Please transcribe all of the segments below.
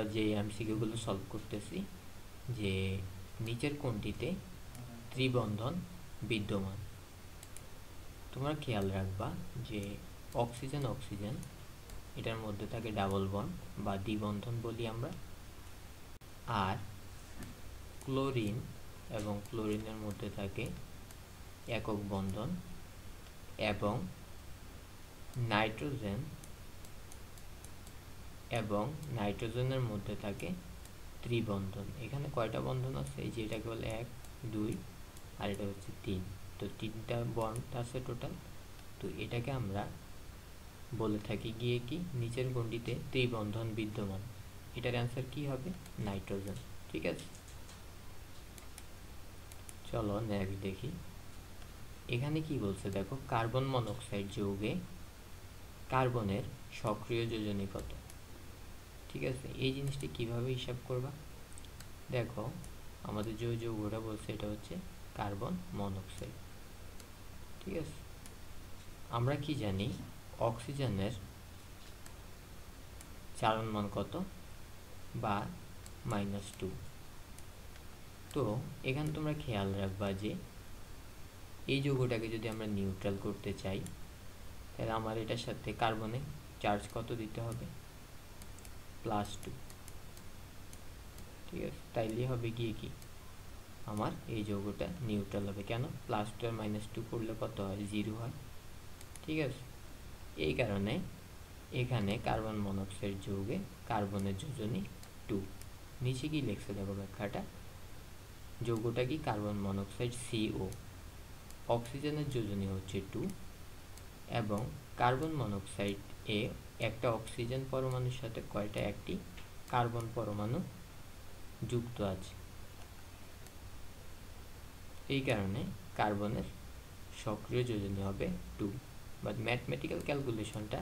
আমরা যে এমসিকিউগুলো সলভ করতেছি যে নিচের কোনটিতে ত্রিবন্ধন বিদ্যমান। তোমরা খেয়াল রাখবা যে অক্সিজেন অক্সিজেন এটার মধ্যে থাকে ডাবল বন্ড বা দ্বিবন্ধন বলি আমরা, আর ক্লোরিন এবং ক্লোরিনের মধ্যে থাকে একক বন্ধন, এবং নাইট্রোজেন এবং নাইট্রোজেনের মধ্যে থাকে ত্রিবন্ধন। এখানে কয়টা বন্ধন আছে? এই যে এটাকে বলে 1 2 আর এটা হচ্ছে 3, তো 3টা বন্ড আছে টোটাল। তো এটাকে আমরা বলে থাকি গিয়ে কি নিচের কোনটিতে ত্রিবন্ধন বিদ্যমান। এটার অ্যান্সার কি হবে? নাইট্রোজেন। ঠিক আছে, চলো নেক্সট দেখি। এখানে কি বলছে দেখো, কার্বন মনোক্সাইড যৌগে কার্বনের সক্রিয় যোজনী কত। ঠিক আছে, এই জিনিসটি কিভাবে হিসাব করবা? দেখো আমাদের যে যৌগটা বলছে এটা হচ্ছে কার্বন মনোক্সাইড। ঠিক আছে, আমরা কি জানি অক্সিজেনের চালন মান কত? বা -2। তো এখানে তোমরা খেয়াল রাখবা যে এই যৌগটাকে যদি আমরা নিউট্রাল করতে চাই তাহলে আমার এটার সাথে কার্বনে চার্জ কত দিতে হবে? +2। ঠিক আছে, তাইলে হবে গিয়ে কি আমার এই যৌগটা নিউট্রাল হবে। কেন? +2 আর -2 করলে কত হয়? 0 হয়। ঠিক আছে, এই কারণে এখানে কার্বন মনোক্সাইড যৌগে কার্বনের যোজনী 2। নিচে কি লিখছে দেখো ব্যাখ্যাটা, যৌগটা কি কার্বন মনোক্সাইড CO, অক্সিজেনের যোজনী হচ্ছে 2 এবং কার্বন মনোক্সাইড এ একটা অক্সিজেন পরমাণুর সাথে কয়টা? একটি কার্বন পরমাণু যুক্ত আছে। এই কারণে কার্বনের সক্রিয় যোজনী হবে 2। বাট ম্যাথমেটিক্যাল ক্যালকুলেশনটা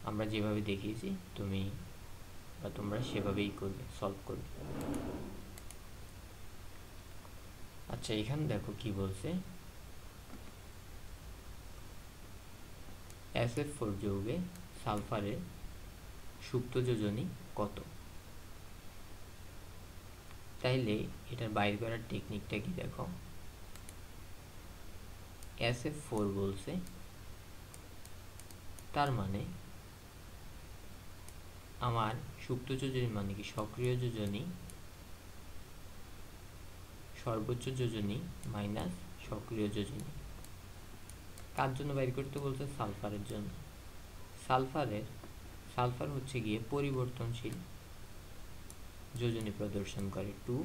আমরা যেভাবে দেখিয়েছি তুমি বা তোমরা সেভাবেই করবে, সলভ করবে। আচ্ছা, এখানে দেখো কি বলছে, SF4 যৌগে সালফারের সুপ্ত যোজনী কত? তাইলে এটার বাইর করার টেকনিকটা কি দেখো, SF4 বলছে তার মানে আমার সুপ্ত যোজনী মানে কি সক্রিয় যোজনী সর্বোচ্চ যোজনী মাইনাস সক্রিয় যোজনী। কার জন্য বাইর করতে বলছে? সালফারের জন্য। সালফার হচ্ছে গিয়ে পরিবর্তনশীল যোজনী প্রদর্শন করে 2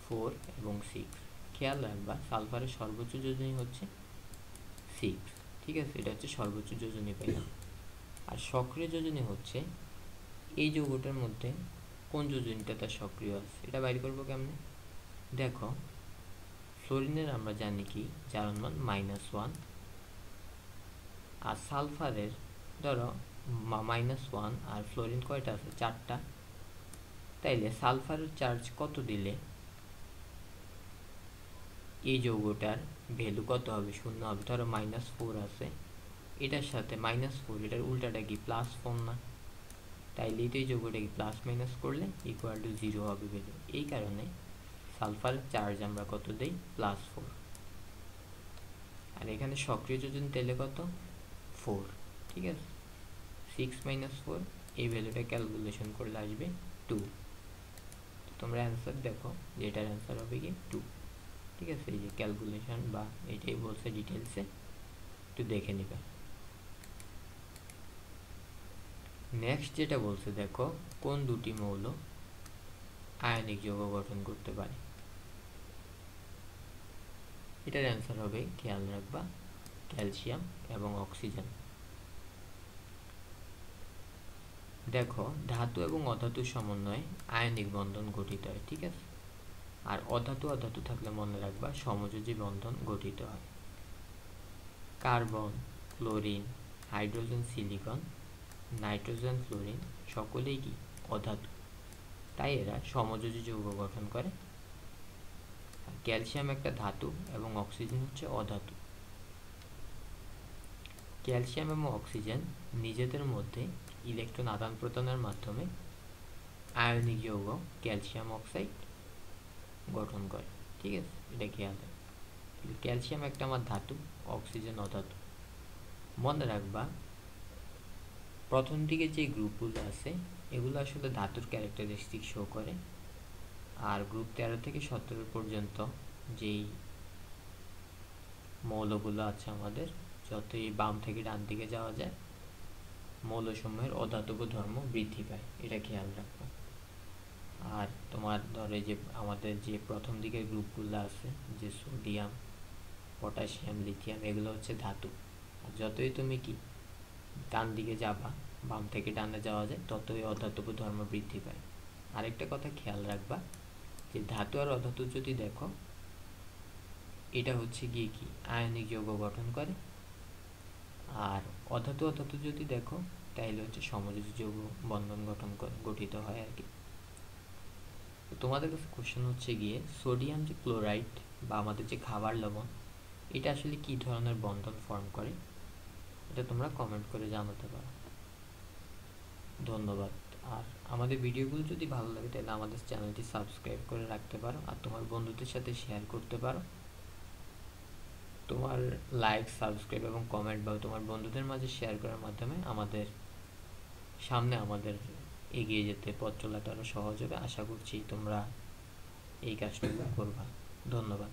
4 এবং 6। খেয়াল রাখবা সালফারের সর্বোচ্চ যোজনী হচ্ছে 6। ঠিক আছে, এটা হচ্ছে সর্বোচ্চ যোজনী পেলাম। আর সক্রিয় যোজনী হচ্ছে এই যৌগটার মধ্যে কোন যোজনীটা তার সক্রিয় আছে, এটা বাইর করবো কেমনে? দেখো ফ্লোরিনের আমরা জানি কি জারণ মান -1, আর সালফারের ধরো -1 আর ফ্লোরিন কয়টা আছে? 4টা। তাইলে সালফারের চার্জ কত দিলে এই যৌগটার ভ্যালু কত হবে? 0 হবে। ধরো -4 আছে, এটার সাথে -4 এটার উল্টাটা কি? +4 না? তাইলে এই যৌগটাকে প্লাস মাইনাস করলে =0 হবে ভ্যালু। এই কারণে সালফারের চার্জ আমরা কত দেই? +4। আর এখানে সক্রিয় যোজনী তেলে কত? 4। ঠিক আছে, 6 - 4 এই ভ্যালুটা ক্যালকুলেশন করলে আসবে 2। তোমরা অ্যান্সার দেখো যে এটার অ্যান্সার হবে কি 2। ঠিক আছে, এই যে ক্যালকুলেশন বা এটাই বলছে ডিটেলসে, একটু দেখে নিবে। নেক্সট যেটা বলছে দেখো, কোন দুটি মৌল আয়নিক যৌগ গঠন করতে পারে? এটার অ্যান্সার হবে, খেয়াল রাখবা, ক্যালসিয়াম এবং অক্সিজেন। দেখো ধাতু এবং অধাতুর সমন্বয়ে আয়নিক বন্ধন গঠিত হয়। ঠিক আছে, আর অধাতু অধাতু থাকলে মনে রাখবা সমযোজী বন্ধন গঠিত হয়। Carbon, chlorine, hydrogen, silicon, nitrogen, fluorine সকলেই কি? অধাতু, তাই এরা সমযোজী যৌগ গঠন করে। ক্যালসিয়াম একটা ধাতু এবং অক্সিজেন হচ্ছে অধাতু। ক্যালসিয়াম এবং অক্সিজেন নিজেদের মধ্যে ইলেকট্রন আদান প্রদানের মাধ্যমে আয়নিক যৌগ ক্যালসিয়াম অক্সাইড গঠন করে। ঠিক আছে, এটা খেয়াল রাখবে। ক্যালসিয়াম একটা আমার ধাতু, অক্সিজেন অধাতু। মনে রাখবা প্রথম দিকে যে গ্রুপগুলো আছে এগুলো আসলে ধাতুর ক্যারেক্টারিস্টিক শো করে, আর গ্রুপ 13 থেকে 17 পর্যন্ত যেই মৌলগুলো আছে আমাদের, যতই বাম থেকে ডান দিকে যাওয়া যায় মৌলসমূহের অধাতব ধর্ম বৃদ্ধি পায়, এটা খেয়াল রাখবা। আর তোমার ধরে যে আমাদের যে প্রথম দিকের গ্রুপগুলো আছে, যে সোডিয়াম, পটাশিয়াম, লিথিয়াম, এগুলো হচ্ছে ধাতু। আর যতই তুমি কি ডান দিকে যাবা, বাম থেকে ডানে যাওয়া যায়, ততই অধাতব ধর্ম বৃদ্ধি পায়। আরেকটা কথা খেয়াল রাখবা যে ধাতু আর অধাতু যদি দেখো, এটা হচ্ছে গিয়ে কি আয়নিক যৌগ গঠন করে, আর অধাতু অধাতু যদি দেখো তাহলে হচ্ছে সমযোজী যৌগ বন্ধন গঠিত হয় আর কি। তো তোমাদের কাছে কোশ্চেন হচ্ছে গিয়ে সোডিয়াম যে ক্লোরাইড বা আমাদের যে খাবার লবণ, এটা আসলে কি ধরনের বন্ধন ফর্ম করে, এটা তোমরা কমেন্ট করে জানাতে পারো। ধন্যবাদ। আর আমাদের ভিডিওগুলো যদি ভালো লাগে তাহলে আমাদের চ্যানেলটি সাবস্ক্রাইব করে রাখতে পারো, আর তোমার বন্ধুদের সাথে শেয়ার করতে পারো। তোমার লাইক, সাবস্ক্রাইব এবং কমেন্ট বা তোমার বন্ধুদের মাঝে শেয়ার করার মাধ্যমে আমাদের এগিয়ে যেতে পথ চলাটা আরও সহজ হবে। আশা করছি তোমরা এই কাজটুকু করবা। ধন্যবাদ।